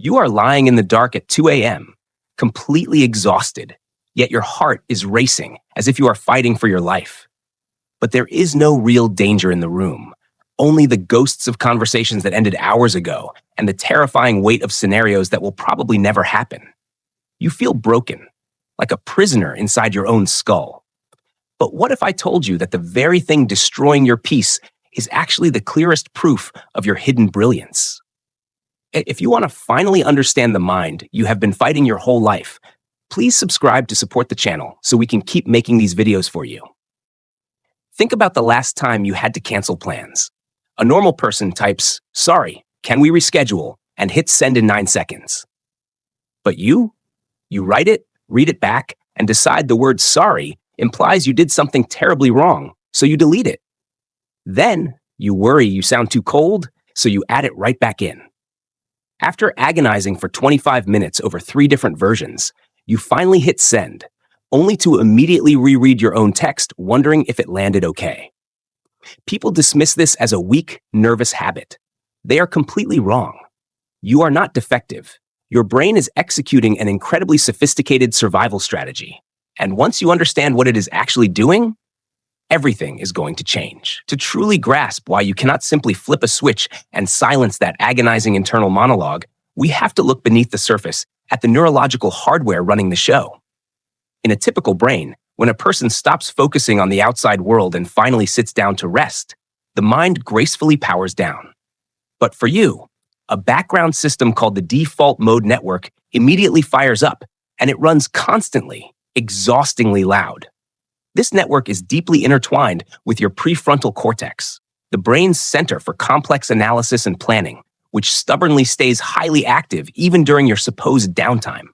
You are lying in the dark at 2 a.m., completely exhausted, yet your heart is racing as if you are fighting for your life. But there is no real danger in the room, only the ghosts of conversations that ended hours ago and the terrifying weight of scenarios that will probably never happen. You feel broken, like a prisoner inside your own skull. But what if I told you that the very thing destroying your peace is actually the clearest proof of your hidden brilliance? If you want to finally understand the mind you have been fighting your whole life, please subscribe to support the channel so we can keep making these videos for you. Think about the last time you had to cancel plans. A normal person types, "Sorry, can we reschedule?" and hits send in 9 seconds. But you write it, read it back, and decide the word sorry implies you did something terribly wrong, so you delete it. Then you worry you sound too cold, so you add it right back in. After agonizing for 25 minutes over 3 different versions, you finally hit send, only to immediately reread your own text, wondering if it landed okay. People dismiss this as a weak, nervous habit. They are completely wrong. You are not defective. Your brain is executing an incredibly sophisticated survival strategy. And once you understand what it is actually doing, everything is going to change. To truly grasp why you cannot simply flip a switch and silence that agonizing internal monologue, we have to look beneath the surface at the neurological hardware running the show. In a typical brain, when a person stops focusing on the outside world and finally sits down to rest, the mind gracefully powers down. But for you, a background system called the default mode network immediately fires up, and it runs constantly, exhaustingly loud. This network is deeply intertwined with your prefrontal cortex, the brain's center for complex analysis and planning, which stubbornly stays highly active even during your supposed downtime.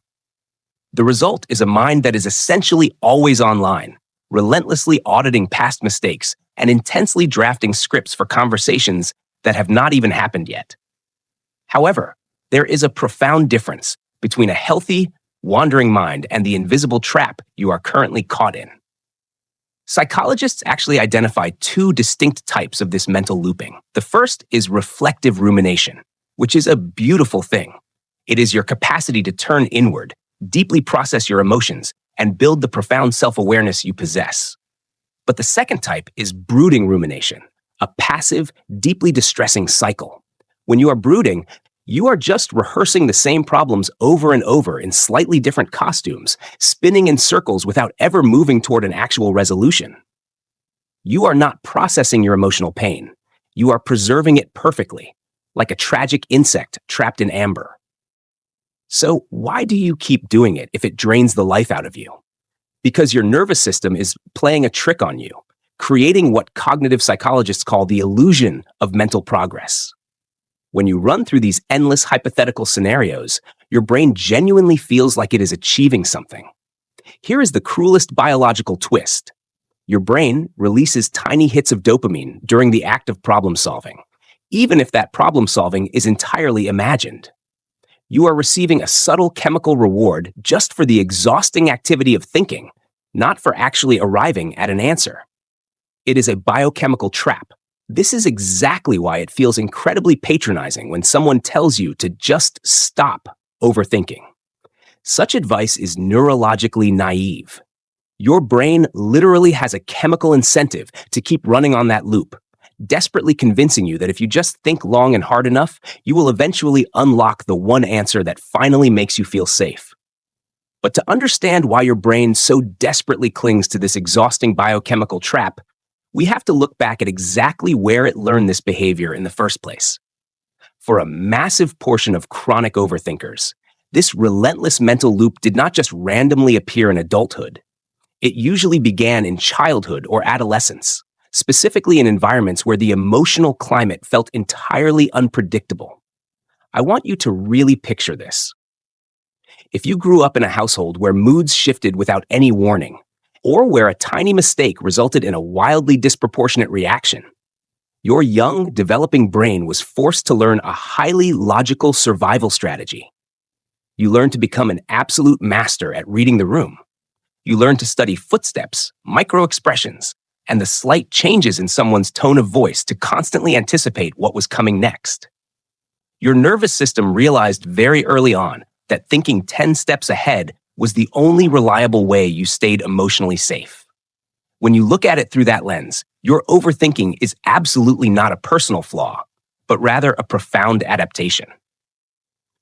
The result is a mind that is essentially always online, relentlessly auditing past mistakes and intensely drafting scripts for conversations that have not even happened yet. However, there is a profound difference between a healthy, wandering mind and the invisible trap you are currently caught in. Psychologists actually identify 2 distinct types of this mental looping. The first is reflective rumination, which is a beautiful thing. It is your capacity to turn inward, deeply process your emotions, and build the profound self-awareness you possess. But the second type is brooding rumination, a passive, deeply distressing cycle. When you are brooding, you are just rehearsing the same problems over and over in slightly different costumes, spinning in circles without ever moving toward an actual resolution. You are not processing your emotional pain. You are preserving it perfectly, like a tragic insect trapped in amber. So why do you keep doing it if it drains the life out of you? Because your nervous system is playing a trick on you, creating what cognitive psychologists call the illusion of mental progress. When you run through these endless hypothetical scenarios, your brain genuinely feels like it is achieving something. Here is the cruelest biological twist. Your brain releases tiny hits of dopamine during the act of problem solving, even if that problem solving is entirely imagined. You are receiving a subtle chemical reward just for the exhausting activity of thinking, not for actually arriving at an answer. It is a biochemical trap. This is exactly why it feels incredibly patronizing when someone tells you to just stop overthinking. Such advice is neurologically naive. Your brain literally has a chemical incentive to keep running on that loop, desperately convincing you that if you just think long and hard enough, you will eventually unlock the one answer that finally makes you feel safe. But to understand why your brain so desperately clings to this exhausting biochemical trap, we have to look back at exactly where it learned this behavior in the first place. For a massive portion of chronic overthinkers, this relentless mental loop did not just randomly appear in adulthood. It usually began in childhood or adolescence, specifically in environments where the emotional climate felt entirely unpredictable. I want you to really picture this. If you grew up in a household where moods shifted without any warning, or where a tiny mistake resulted in a wildly disproportionate reaction, your young, developing brain was forced to learn a highly logical survival strategy. You learned to become an absolute master at reading the room. You learned to study footsteps, micro-expressions, and the slight changes in someone's tone of voice to constantly anticipate what was coming next. Your nervous system realized very early on that thinking 10 steps ahead was the only reliable way you stayed emotionally safe. When you look at it through that lens, your overthinking is absolutely not a personal flaw, but rather a profound adaptation.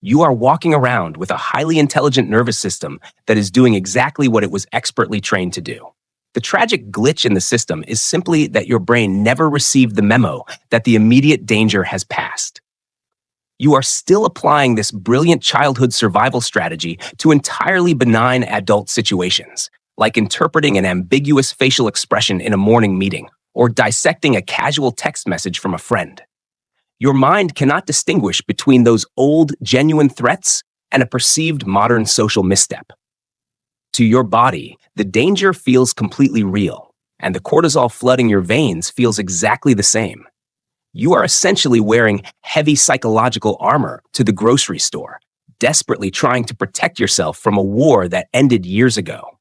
You are walking around with a highly intelligent nervous system that is doing exactly what it was expertly trained to do. The tragic glitch in the system is simply that your brain never received the memo that the immediate danger has passed. You are still applying this brilliant childhood survival strategy to entirely benign adult situations, like interpreting an ambiguous facial expression in a morning meeting or dissecting a casual text message from a friend. Your mind cannot distinguish between those old, genuine threats and a perceived modern social misstep. To your body, the danger feels completely real, and the cortisol flooding your veins feels exactly the same. You are essentially wearing heavy psychological armor to the grocery store, desperately trying to protect yourself from a war that ended years ago.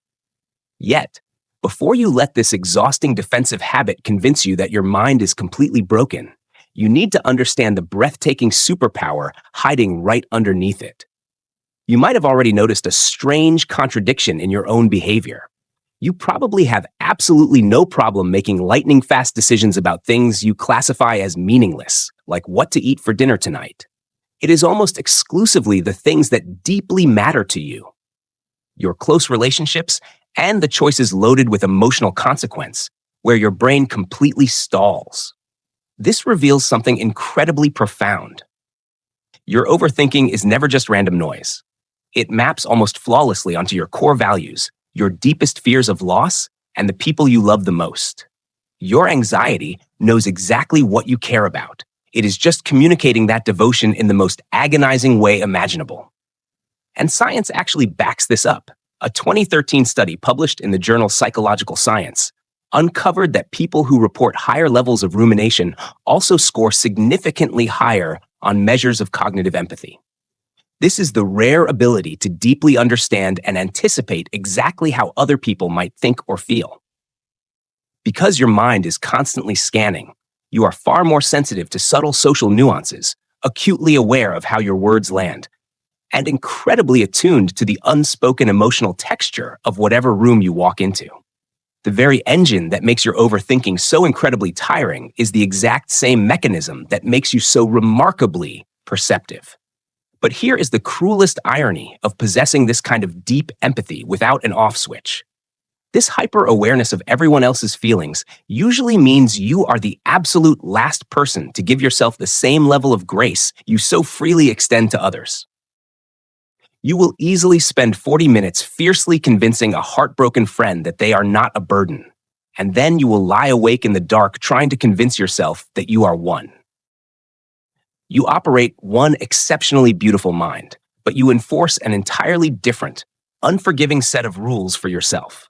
Yet, before you let this exhausting defensive habit convince you that your mind is completely broken, you need to understand the breathtaking superpower hiding right underneath it. You might have already noticed a strange contradiction in your own behavior. You probably have absolutely no problem making lightning-fast decisions about things you classify as meaningless, like what to eat for dinner tonight. It is almost exclusively the things that deeply matter to you, your close relationships, and the choices loaded with emotional consequence, where your brain completely stalls. This reveals something incredibly profound. Your overthinking is never just random noise. It maps almost flawlessly onto your core values, your deepest fears of loss, and the people you love the most. Your anxiety knows exactly what you care about. It is just communicating that devotion in the most agonizing way imaginable. And science actually backs this up. A 2013 study published in the journal Psychological Science uncovered that people who report higher levels of rumination also score significantly higher on measures of cognitive empathy. This is the rare ability to deeply understand and anticipate exactly how other people might think or feel. Because your mind is constantly scanning, you are far more sensitive to subtle social nuances, acutely aware of how your words land, and incredibly attuned to the unspoken emotional texture of whatever room you walk into. The very engine that makes your overthinking so incredibly tiring is the exact same mechanism that makes you so remarkably perceptive. But here is the cruelest irony of possessing this kind of deep empathy without an off switch. This hyper-awareness of everyone else's feelings usually means you are the absolute last person to give yourself the same level of grace you so freely extend to others. You will easily spend 40 minutes fiercely convincing a heartbroken friend that they are not a burden, and then you will lie awake in the dark trying to convince yourself that you are one. You operate one exceptionally beautiful mind, but you enforce an entirely different, unforgiving set of rules for yourself.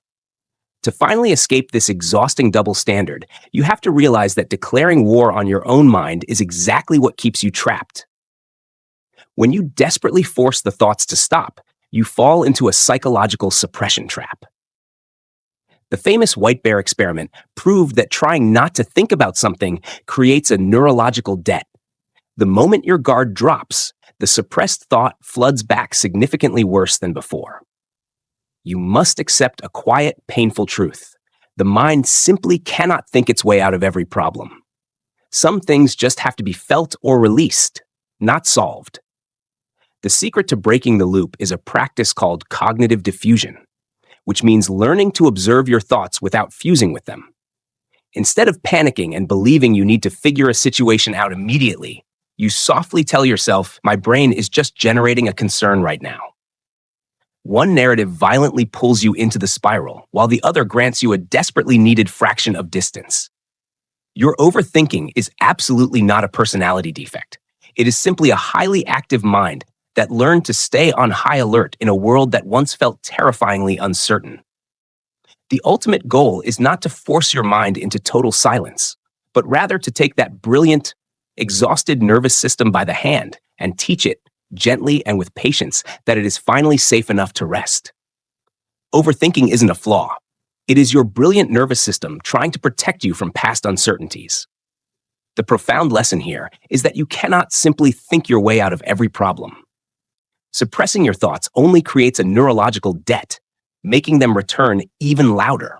To finally escape this exhausting double standard, you have to realize that declaring war on your own mind is exactly what keeps you trapped. When you desperately force the thoughts to stop, you fall into a psychological suppression trap. The famous white bear experiment proved that trying not to think about something creates a neurological debt. The moment your guard drops, the suppressed thought floods back significantly worse than before. You must accept a quiet, painful truth. The mind simply cannot think its way out of every problem. Some things just have to be felt or released, not solved. The secret to breaking the loop is a practice called cognitive diffusion, which means learning to observe your thoughts without fusing with them. Instead of panicking and believing you need to figure a situation out immediately, you softly tell yourself, my brain is just generating a concern right now. One narrative violently pulls you into the spiral, while the other grants you a desperately needed fraction of distance. Your overthinking is absolutely not a personality defect. It is simply a highly active mind that learned to stay on high alert in a world that once felt terrifyingly uncertain. The ultimate goal is not to force your mind into total silence, but rather to take that brilliant, exhausted nervous system by the hand and teach it, gently and with patience, that it is finally safe enough to rest. Overthinking isn't a flaw. It is your brilliant nervous system trying to protect you from past uncertainties. The profound lesson here is that you cannot simply think your way out of every problem. Suppressing your thoughts only creates a neurological debt, making them return even louder.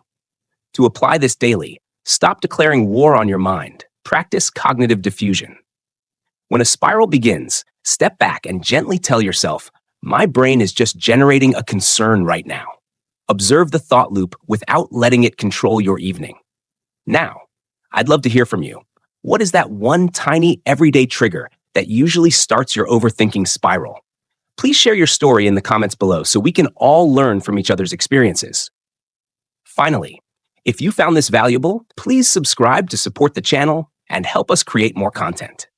To apply this daily, stop declaring war on your mind. Practice cognitive diffusion. When a spiral begins, step back and gently tell yourself, my brain is just generating a concern right now. Observe the thought loop without letting it control your evening. Now, I'd love to hear from you. What is that one tiny everyday trigger that usually starts your overthinking spiral? Please share your story in the comments below so we can all learn from each other's experiences. Finally, if you found this valuable, please subscribe to support the channel and help us create more content.